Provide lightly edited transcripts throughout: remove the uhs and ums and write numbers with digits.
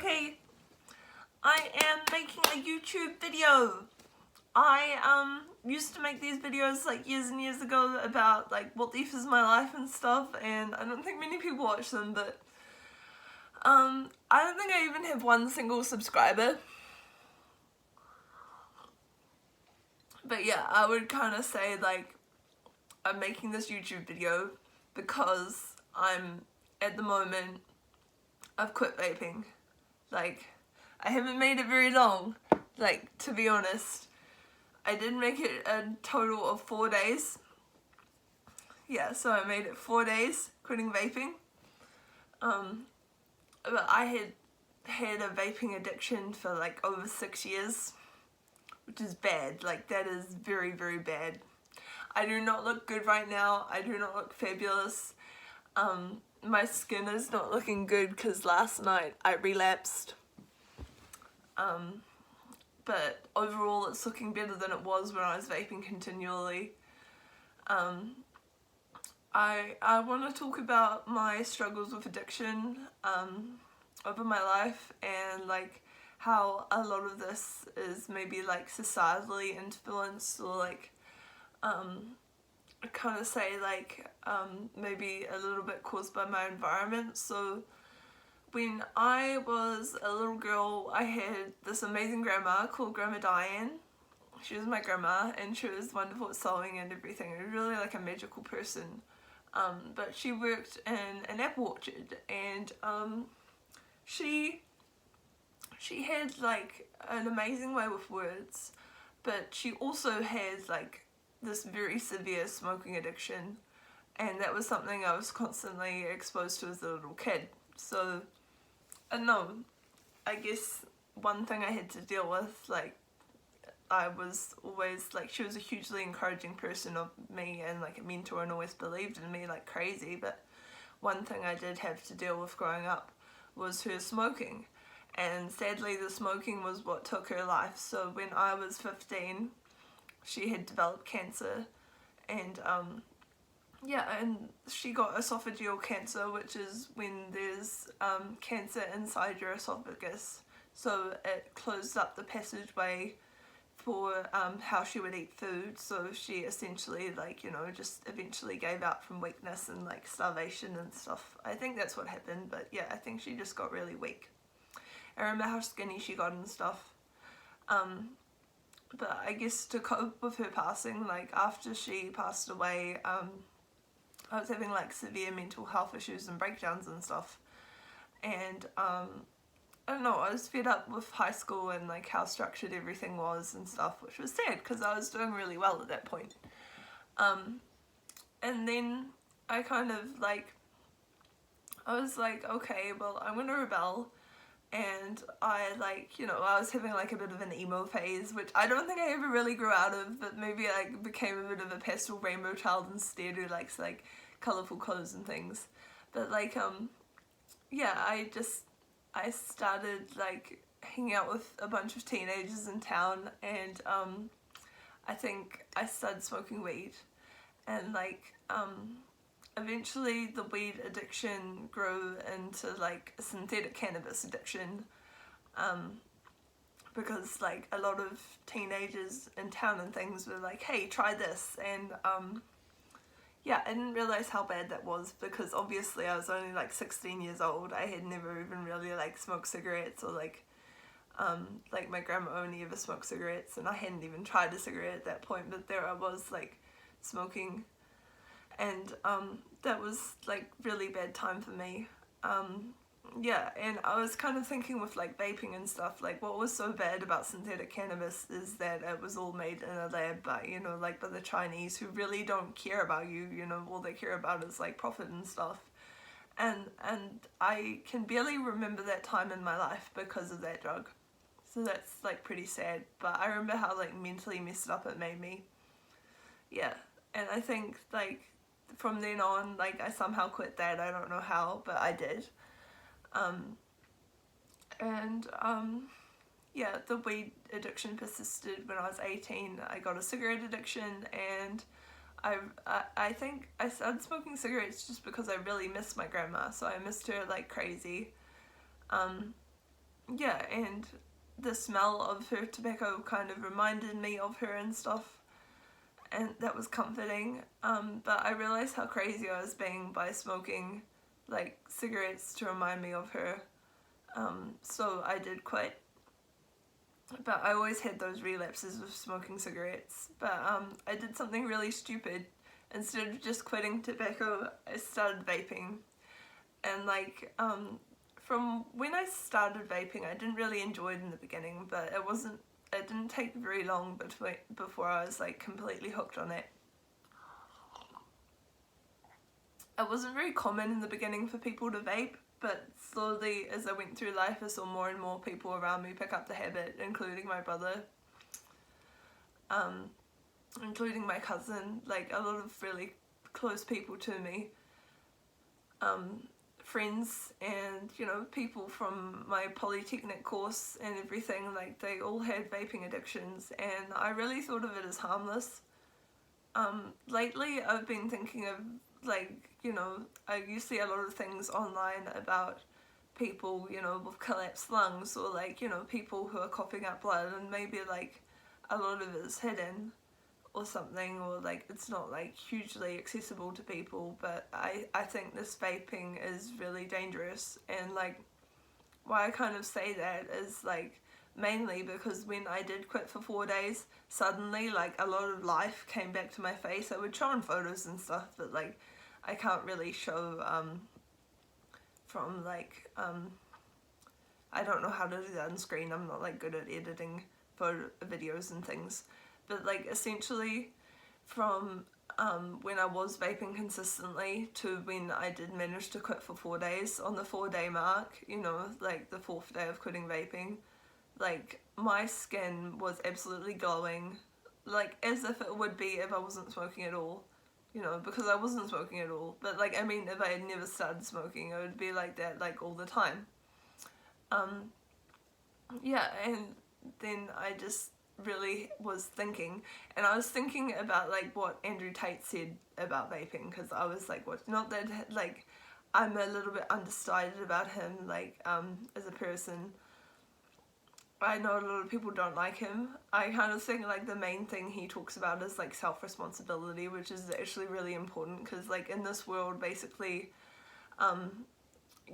Okay, I am making a YouTube video. I used to make these videos like years and years ago about like what the F is my life and stuff, and I don't think many people watch them, but I don't think I even have one single subscriber. But yeah, I would kind of say like I'm making this YouTube video because at the moment I've quit vaping. Like, I haven't made it very long, like, to be honest. I did make it a total of 4 days. Yeah, so I made it 4 days quitting vaping. But I had a vaping addiction for like over 6 years, which is bad. Like, that is very, very bad. I do not look good right now. I do not look fabulous. My skin is not looking good because last night I relapsed. But overall it's looking better than it was when I was vaping continually. I want to talk about my struggles with addiction over my life, and like how a lot of this is maybe like societally influenced, or like kind of say like maybe a little bit caused by my environment. So when I was a little girl, I had this amazing grandma called Grandma Diane. She was my grandma and she was wonderful at sewing and everything. It was really like a magical person. But she worked in an apple orchard, and she had like an amazing way with words, but she also had like this very severe smoking addiction, and that was something I was constantly exposed to as a little kid. So I don't know, I guess one thing I had to deal with, like, I was always like, she was a hugely encouraging person of me and like a mentor, and always believed in me like crazy, but one thing I did have to deal with growing up was her smoking, and sadly the smoking was what took her life. So when I was 15, she had developed cancer, and yeah, and she got esophageal cancer, which is when there's cancer inside your esophagus, so it closed up the passageway for how she would eat food. So she essentially, like, you know, just eventually gave out from weakness and like starvation and stuff. I think that's what happened, but yeah, I think she just got really weak. I remember how skinny she got and stuff. But I guess to cope with her passing, like after she passed away, I was having like severe mental health issues and breakdowns and stuff, and I don't know, I was fed up with high school and like how structured everything was and stuff, which was sad because I was doing really well at that point. And then I kind of like, I was like, okay, well, I'm gonna rebel. And I like, you know, I was having like a bit of an emo phase, which I don't think I ever really grew out of, but maybe I like became a bit of a pastel rainbow child instead, who likes like colourful clothes and things. But like, yeah, I started like hanging out with a bunch of teenagers in town, and I think I started smoking weed, and like eventually the weed addiction grew into like a synthetic cannabis addiction, because like a lot of teenagers in town and things were like, hey, try this, and yeah, I didn't realise how bad that was, because obviously I was only like 16 years old. I had never even really like smoked cigarettes, or like my grandma only ever smoked cigarettes, and I hadn't even tried a cigarette at that point, but there I was like smoking, and that was like really bad time for me. Yeah, and I was kind of thinking with like vaping and stuff, like what was so bad about synthetic cannabis is that it was all made in a lab by, you know, like by the Chinese, who really don't care about you, you know, all they care about is like profit and stuff. And I can barely remember that time in my life because of that drug. So that's like pretty sad, but I remember how like mentally messed up it made me. Yeah, and I think like from then on, like I somehow quit that. I don't know how, but I did. Yeah, the weed addiction persisted. When I was 18, I got a cigarette addiction, and I think I started smoking cigarettes just because I really missed my grandma, so I missed her like crazy. yeah, and the smell of her tobacco kind of reminded me of her and stuff, and that was comforting. But I realised how crazy I was being by smoking like cigarettes to remind me of her. So I did quit. But I always had those relapses of smoking cigarettes. But I did something really stupid. Instead of just quitting tobacco, I started vaping. And like, from when I started vaping, I didn't really enjoy it in the beginning, but it didn't take very long before I was like completely hooked on it. It wasn't very common in the beginning for people to vape, but slowly as I went through life I saw more and more people around me pick up the habit, including my brother, including my cousin, like a lot of really close people to me, friends, and you know, people from my polytechnic course and everything, like they all had vaping addictions, and I really thought of it as harmless. Lately I've been thinking of, like, you know, you see a lot of things online about people, you know, with collapsed lungs, or like, you know, people who are coughing up blood, and maybe like a lot of it is hidden or something, or like it's not like hugely accessible to people. But I think this vaping is really dangerous, and like why I kind of say that is like mainly because when I did quit for 4 days, suddenly like a lot of life came back to my face. I would show on photos and stuff that like I can't really show from like I don't know how to do that on screen. I'm not like good at editing photo videos and things, but like essentially from when I was vaping consistently to when I did manage to quit for 4 days, on the 4-day mark, you know, like the 4th day of quitting vaping, like my skin was absolutely glowing, like as if it would be if I wasn't smoking at all, you know, because I wasn't smoking at all. But like, I mean, if I had never started smoking, it would be like that like all the time. Yeah, and then I just really was thinking, and I was thinking about like what Andrew Tate said about vaping, because I was like, what, not that like I'm a little bit undecided about him, like as a person. I know a lot of people don't like him. I kind of think like the main thing he talks about is like self-responsibility, which is actually really important, because like in this world basically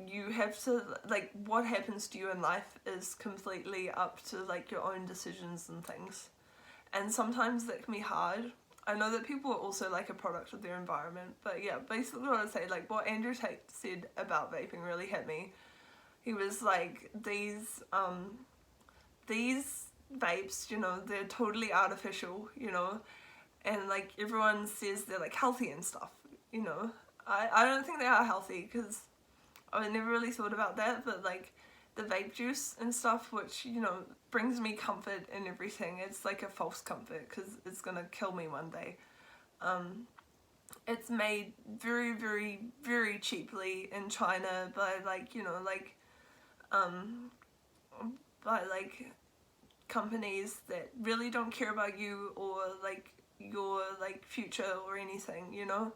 you have to, like, what happens to you in life is completely up to like your own decisions and things, and sometimes that can be hard. I know that people are also like a product of their environment, but yeah, basically what I say, like what Andrew Tate said about vaping really hit me. He was like, these vapes, you know, they're totally artificial, you know, and like everyone says they're like healthy and stuff, you know. I don't think they are healthy, because I never really thought about that, but like the vape juice and stuff, which, you know, brings me comfort and everything, it's like a false comfort because it's gonna kill me one day. It's made very, very, very cheaply in China by like, you know, like by like companies that really don't care about you or like your like future or anything, you know.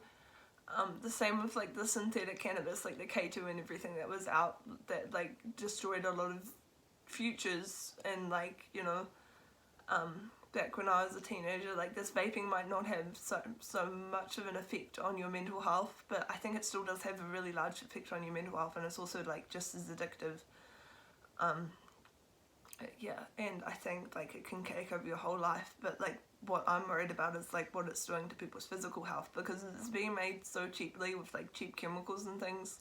The same with like the synthetic cannabis, like the K2 and everything that was out, that like destroyed a lot of futures, and like, you know, back when I was a teenager, like this vaping might not have so much of an effect on your mental health, but I think it still does have a really large effect on your mental health, and it's also like just as addictive. Yeah, and I think like it can take over your whole life, but like what I'm worried about is like what it's doing to people's physical health, because it's being made so cheaply with like cheap chemicals and things.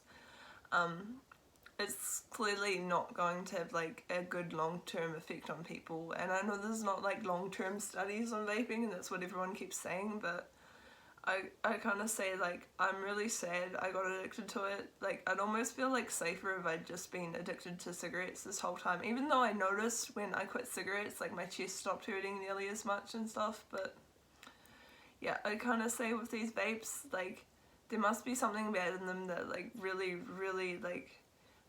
It's clearly not going to have like a good long-term effect on people, and I know there's not like long-term studies on vaping, and that's what everyone keeps saying, but I kind of say like I'm really sad I got addicted to it. Like I'd almost feel like safer if I'd just been addicted to cigarettes this whole time, even though I noticed when I quit cigarettes like my chest stopped hurting nearly as much and stuff. But yeah, I kind of say with these vapes, like there must be something bad in them that like really, really, like,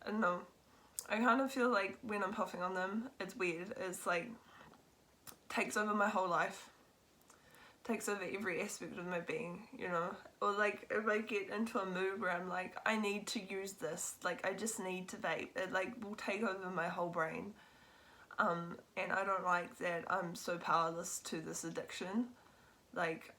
I don't know, I kind of feel like when I'm puffing on them, it's weird, it's like takes over my whole life. takes over every aspect of my being, you know. Or like if I get into a mood where I'm like, I need to use this, like I just need to vape, it like will take over my whole brain. And I don't like that I'm so powerless to this addiction. Like,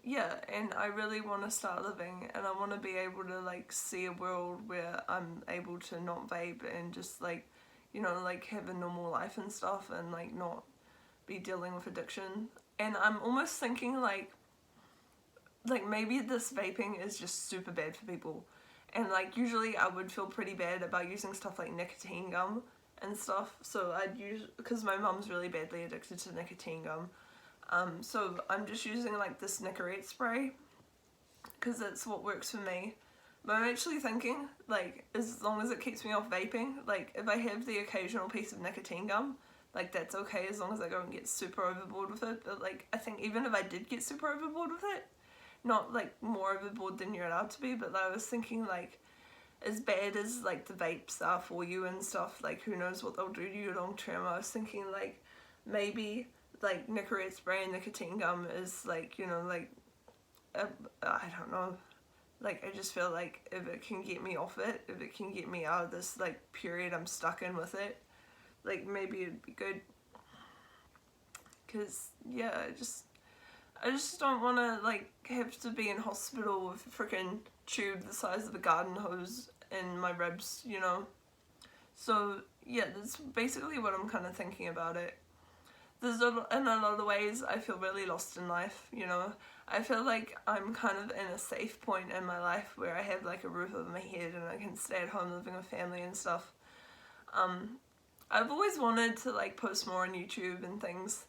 yeah, and I really want to start living, and I want to be able to like see a world where I'm able to not vape and just like, you know, like have a normal life and stuff, and like not be dealing with addiction. And I'm almost thinking like maybe this vaping is just super bad for people, and like usually I would feel pretty bad about using stuff like nicotine gum and stuff, so I'd use, because my mum's really badly addicted to nicotine gum, so I'm just using like this Nicorette spray because that's what works for me. But I'm actually thinking, like, as long as it keeps me off vaping, like if I have the occasional piece of nicotine gum, like that's okay as long as I don't get super overboard with it. But like I think even if I did get super overboard with it, not like more overboard than you're allowed to be, but I was thinking like, as bad as like the vapes are for you and stuff, like who knows what they'll do to you long term, I was thinking like maybe like Nicorette spray and nicotine gum is like, you know, like I don't know, like I just feel like if it can get me off it, if it can get me out of this like period I'm stuck in with it, like maybe it'd be good. Because yeah, I just don't want to like have to be in hospital with a freaking tube the size of a garden hose in my ribs, you know. So yeah, that's basically what I'm kind of thinking about it. In a lot of ways I feel really lost in life, you know. I feel like I'm kind of in a safe point in my life where I have like a roof over my head and I can stay at home living with family and stuff. I've always wanted to like post more on YouTube and things.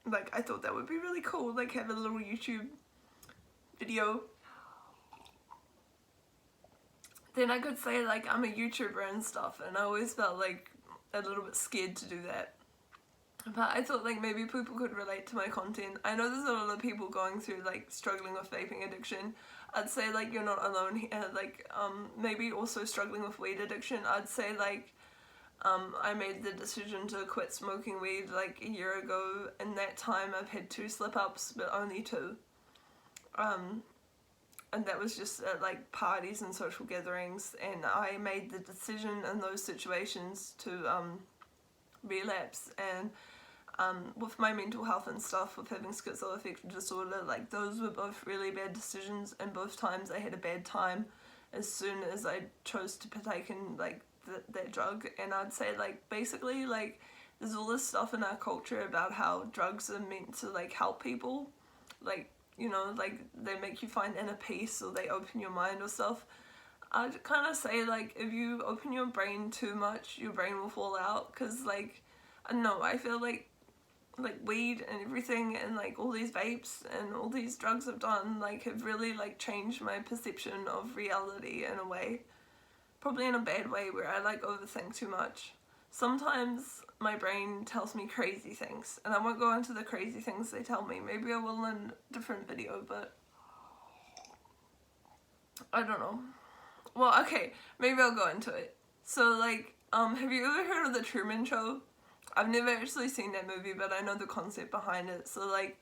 Like I thought that would be really cool, like have a little YouTube video. Then I could say like I'm a YouTuber and stuff, and I always felt like a little bit scared to do that. But I thought like maybe people could relate to my content. I know there's a lot of people going through like struggling with vaping addiction. I'd say like you're not alone here. Like maybe also struggling with weed addiction. I'd say like I made the decision to quit smoking weed like a year ago. In that time I've had 2 slip-ups, but only 2. And that was just at like parties and social gatherings, and I made the decision in those situations to relapse. And with my mental health and stuff, with having schizoaffective disorder, like those were both really bad decisions, and both times I had a bad time as soon as I chose to partake in like that drug. And I'd say like basically like there's all this stuff in our culture about how drugs are meant to like help people, like, you know, like they make you find inner peace or they open your mind or stuff. I'd kind of say like if you open your brain too much, your brain will fall out, because like I don't know, I feel like weed and everything and like all these vapes and all these drugs I've done like have really like changed my perception of reality in a way, probably in a bad way, where I like overthink too much. Sometimes my brain tells me crazy things, and I won't go into the crazy things they tell me. Maybe I will in a different video, but I don't know. Well, okay, maybe I'll go into it. So like, have you ever heard of The Truman Show? I've never actually seen that movie, but I know the concept behind it. So like,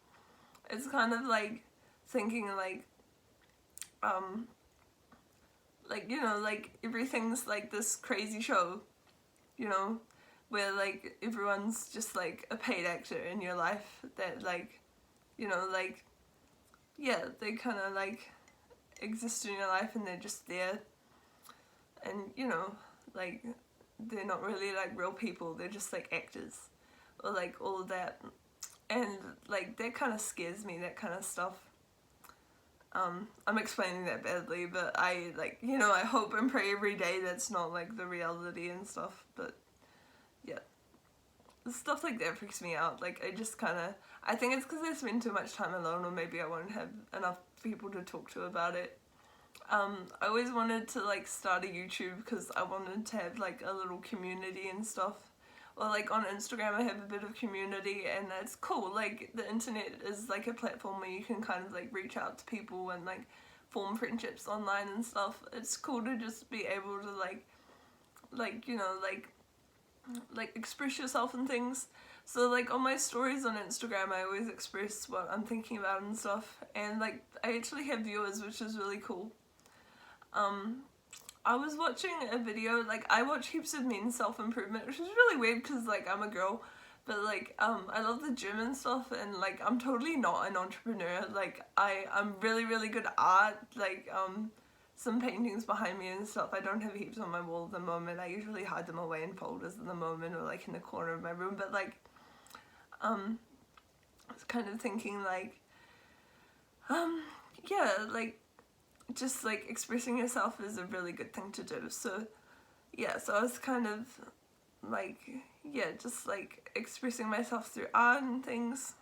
it's kind of like thinking like, you know, like everything's like this crazy show, you know, where like everyone's just like a paid actor in your life that like, you know, like, yeah, they kind of like exist in your life and they're just there, and you know, like they're not really like real people, they're just like actors, or like all of that. And like that kind of scares me, that kind of stuff. I'm explaining that badly, but I like, you know, I hope and pray every day that's not like the reality and stuff. But yeah, stuff like that freaks me out. Like I just kind of, I think it's because I spend too much time alone, or maybe I won't have enough people to talk to about it. I always wanted to like start a YouTube because I wanted to have like a little community and stuff. Or like on Instagram I have a bit of community, and that's cool. Like the internet is like a platform where you can kind of like reach out to people and like form friendships online and stuff. It's cool to just be able to like you know, like express yourself and things. So like on my stories on Instagram, I always express what I'm thinking about and stuff, and like I actually have viewers, which is really cool. I was watching a video, like I watch heaps of men's self-improvement, which is really weird because like I'm a girl, but like I love the gym and stuff, and like I'm totally not an entrepreneur. Like I'm really good at art, like some paintings behind me and stuff. I don't have heaps on my wall at the moment. I usually hide them away in folders at the moment, or like in the corner of my room, but like I was kind of thinking like yeah, like just like expressing yourself is a really good thing to do. So yeah, so I was kind of like, yeah, just like expressing myself through art and things.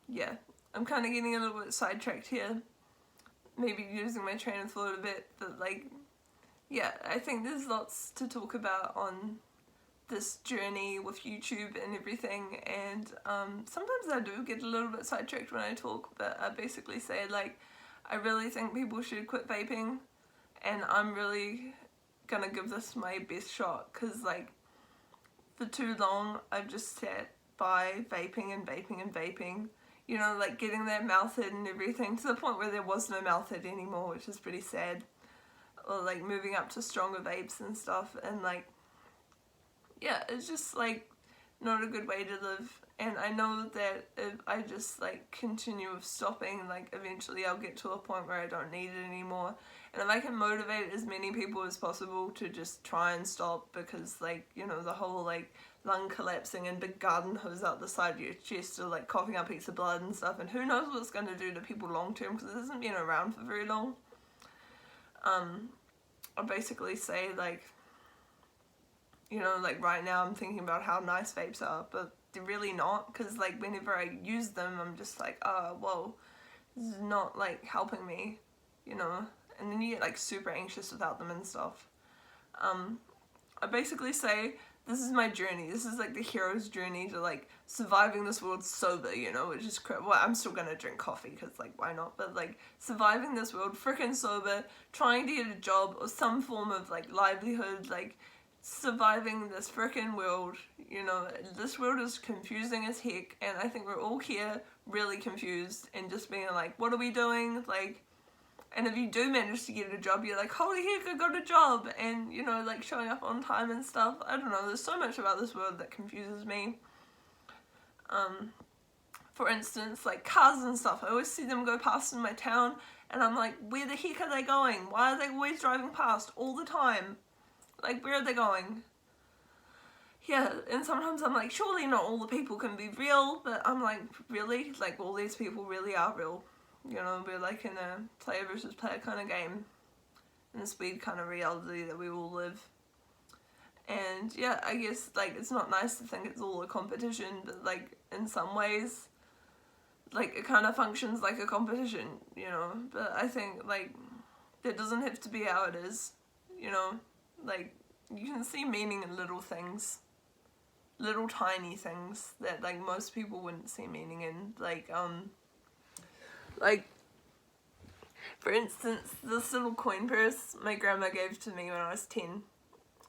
Yeah, I'm kind of getting a little bit sidetracked here, maybe using my train of thought a bit, but like, yeah, I think there's lots to talk about on this journey with YouTube and everything, and sometimes I do get a little bit sidetracked when I talk, but I basically say like, I really think people should quit vaping, and I'm really gonna give this my best shot, because like for too long I've just sat by vaping and vaping and vaping, you know, like getting that mouth hit and everything, to the point where there was no mouth hit anymore, which is pretty sad, or like moving up to stronger vapes and stuff, and like, yeah, it's just like not a good way to live. And I know that if I just like continue with stopping, like eventually I'll get to a point where I don't need it anymore. And if I can motivate as many people as possible to just try and stop, because like, you know, the whole like lung collapsing and big garden hose out the side of your chest, or like coughing up heaps of blood and stuff, and who knows what it's going to do to people long term, because it hasn't been around for very long. I'll basically say like, you know, like right now I'm thinking about how nice vapes are, but they're really not, because like whenever I use them I'm just like, oh, whoa, this is not like helping me, you know, and then you get like super anxious without them and stuff. I basically say this is my journey, this is like the hero's journey to like surviving this world sober, you know, which is well, I'm still gonna drink coffee because like why not, but like surviving this world freaking sober, trying to get a job or some form of like livelihood, like surviving this freaking world. You know, this world is confusing as heck, and I think we're all here really confused and just being like, what are we doing? Like, and if you do manage to get a job, you're like, holy heck, I got a job, and you know, like showing up on time and stuff. I don't know, there's so much about this world that confuses me. For instance, like cars and stuff, I always see them go past in my town, and I'm like, where the heck are they going? Why are they always driving past all the time? Like, where are they going? Yeah, and sometimes I'm like, surely not all the people can be real, but I'm like, really? Like, all these people really are real. You know, we're like in a player versus player kind of game, in this weird kind of reality that we all live. And yeah, I guess like it's not nice to think it's all a competition, but like in some ways, like it kind of functions like a competition, you know. But I think like that doesn't have to be how it is, you know. Like you can see meaning in little things, little tiny things that like most people wouldn't see meaning in. Like for instance, this little coin purse my grandma gave to me when I was 10.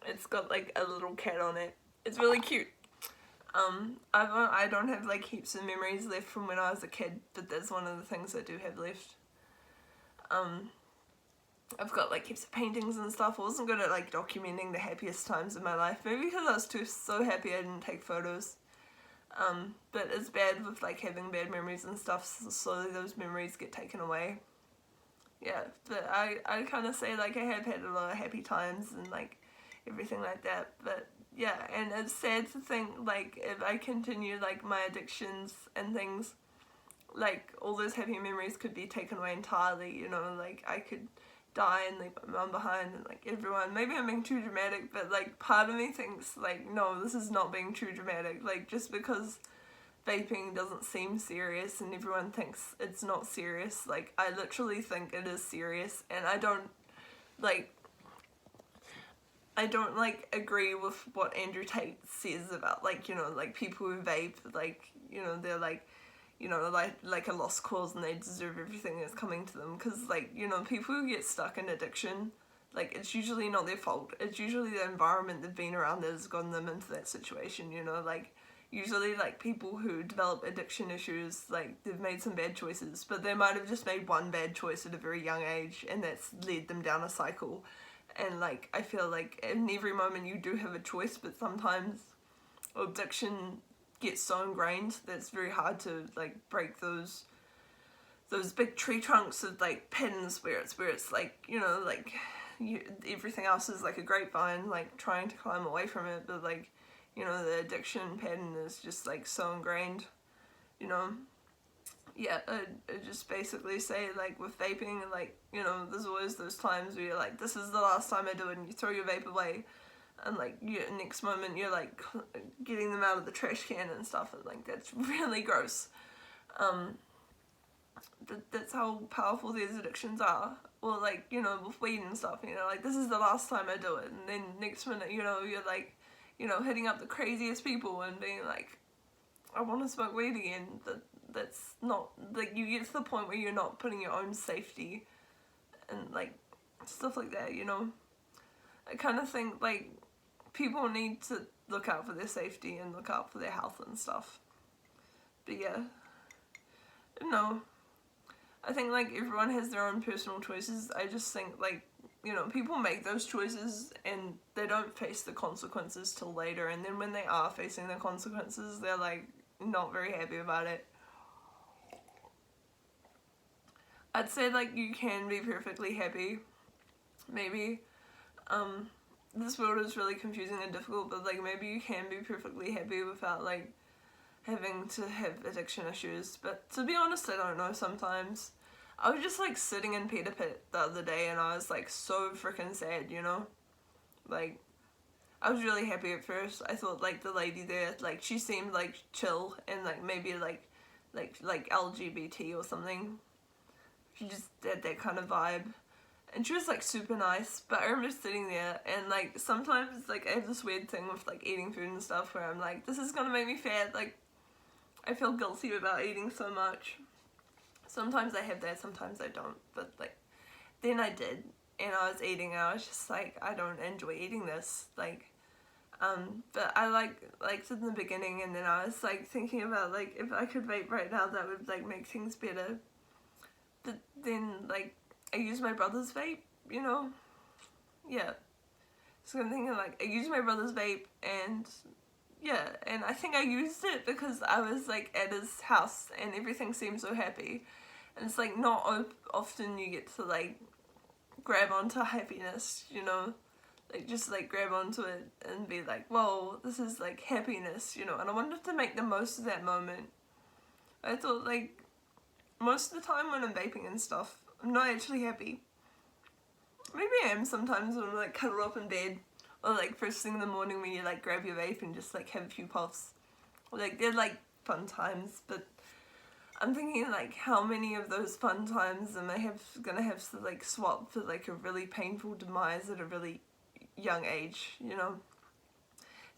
It's got like a little cat on it. It's really cute. I don't have like heaps of memories left from when I was a kid, but that's one of the things I do have left. I've got like heaps of paintings and stuff. I wasn't good at like documenting the happiest times of my life, maybe because I was so happy I didn't take photos. But it's bad with like having bad memories and stuff, so slowly those memories get taken away. Yeah, but I kind of say like I have had a lot of happy times and like everything like that, but yeah, and it's sad to think like if I continue like my addictions and things, like all those happy memories could be taken away entirely, you know, like I could die and leave my mum behind and like everyone, maybe I'm being too dramatic, but like part of me thinks like no, this is not being too dramatic. Like just because vaping doesn't seem serious and everyone thinks it's not serious, like I literally think it is serious, and I don't like agree with what Andrew Tate says about like, you know, like people who vape, like, you know, they're like, you know, like a lost cause and they deserve everything that's coming to them, because like, you know, people who get stuck in addiction, like, it's usually not their fault. It's usually the environment they've been around that has gotten them into that situation, you know, like, usually, like, people who develop addiction issues, like, they've made some bad choices, but they might have just made one bad choice at a very young age, and that's led them down a cycle. And, like, I feel like in every moment you do have a choice, but sometimes addiction gets so ingrained that it's very hard to, like, break those big tree trunks of, like, pins where it's like, you know, like, everything else is like a grapevine, like, trying to climb away from it, but, like, you know, the addiction pattern is just, like, so ingrained, you know. Yeah, I just basically say, like, with vaping, like, you know, there's always those times where you're like, this is the last time I do it, and you throw your vape away, and, like, next moment you're, like, getting them out of the trash can and stuff, and, like, that's really gross. That's how powerful these addictions are. Or, like, you know, with weed and stuff, you know, like, this is the last time I do it, and then next minute, you know, you're, like, you know, hitting up the craziest people and being like, I want to smoke weed again. That's not, like, you get to the point where you're not putting your own safety and, like, stuff like that, you know. I kind of think, like, people need to look out for their safety and look out for their health and stuff. But yeah, no, I think, like, everyone has their own personal choices. I just think, like, you know, people make those choices and they don't face the consequences till later, and then when they are facing the consequences, they're, like, not very happy about it. I'd say, like, you can be perfectly happy, maybe. This world is really confusing and difficult, but, like, maybe you can be perfectly happy without, like, having to have addiction issues. But to be honest, I don't know sometimes. I was just, like, sitting in Peter Pit the other day, and I was, like, so freaking sad, you know? Like, I was really happy at first. I thought, like, the lady there, like, she seemed, like, chill, and, like, maybe, like LGBT or something. She just had that kind of vibe. And she was, like, super nice, but I remember sitting there, and, like, sometimes, like, I have this weird thing with, like, eating food and stuff where I'm like, this is gonna make me fat, like, I feel guilty about eating so much. Sometimes I have that, sometimes I don't, but, like, then I did, and I was eating, and I was just like, I don't enjoy eating this, like, but I, liked it in the beginning, and then I was, like, thinking about, like, if I could vape right now, that would, like, make things better. But then, like, I used my brother's vape, you know? Yeah. So I'm thinking, like, I used my brother's vape, and, yeah, and I think I used it because I was, like, at his house, and everything seemed so happy. And it's, like, not often you get to, like, grab onto happiness, you know? Like, just, like, grab onto it and be like, whoa, this is, like, happiness, you know? And I wanted to make the most of that moment. I thought, like, most of the time when I'm vaping and stuff, I'm not actually happy. Maybe I am sometimes when I'm, like, cuddled up in bed, or, like, first thing in the morning when you, like, grab your vape and just, like, have a few puffs. Like, they're, like, fun times, but I'm thinking, like, how many of those fun times am I gonna have to, like, swap for, like, a really painful demise at a really young age, you know?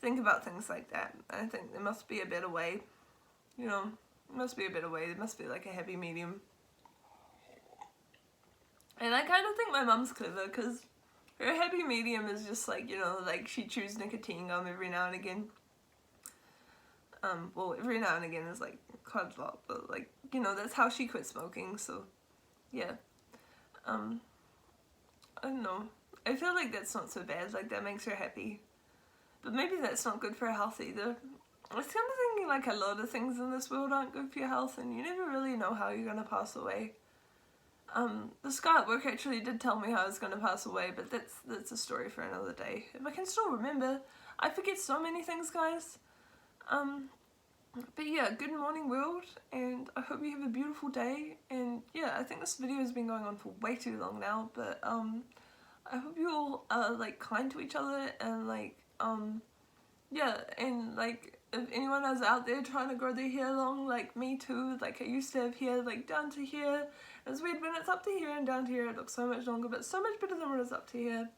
Think about things like that. I think there must be a better way, you know? There must be a better way. There must be, like, a happy medium. And I kind of think my mum's clever, because her happy medium is just, like, you know, like, she chews nicotine gum every now and again. Well, every now and again is, like, quite a lot, but, like, you know, that's how she quit smoking, so, yeah. I don't know. I feel like that's not so bad, like, that makes her happy. But maybe that's not good for her health either. I was kind of thinking, like, a lot of things in this world aren't good for your health, and you never really know how you're gonna pass away. This guy at work actually did tell me how I was gonna pass away, but that's a story for another day. If I can still remember. I forget so many things, guys. But yeah, good morning world, and I hope you have a beautiful day, and yeah, I think this video has been going on for way too long now, but I hope you all are, like, kind to each other, and, like, yeah, and, like, if anyone is out there trying to grow their hair long, like me too, like, I used to have hair, like, down to here. It's weird when it's up to here and down to here, it looks so much longer, but so much better than when it's up to here.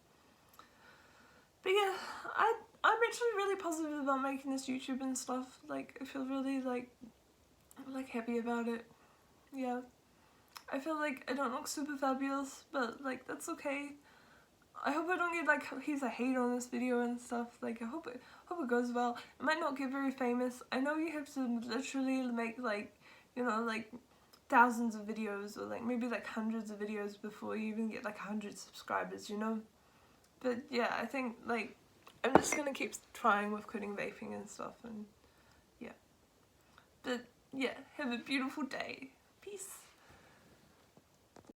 But yeah, I'm actually really positive about making this YouTube and stuff. Like, I feel really, like happy about it. Yeah. I feel like I don't look super fabulous, but, like, that's okay. I hope I don't get like heaps of hate on this video and stuff. Like I hope it goes well. It might not get very famous. I know you have to literally make like, you know, like thousands of videos or like maybe like hundreds of videos before you even get like 100 subscribers, you know. But yeah, I think like I'm just gonna keep trying with quitting vaping and stuff, and yeah. But yeah, have a beautiful day.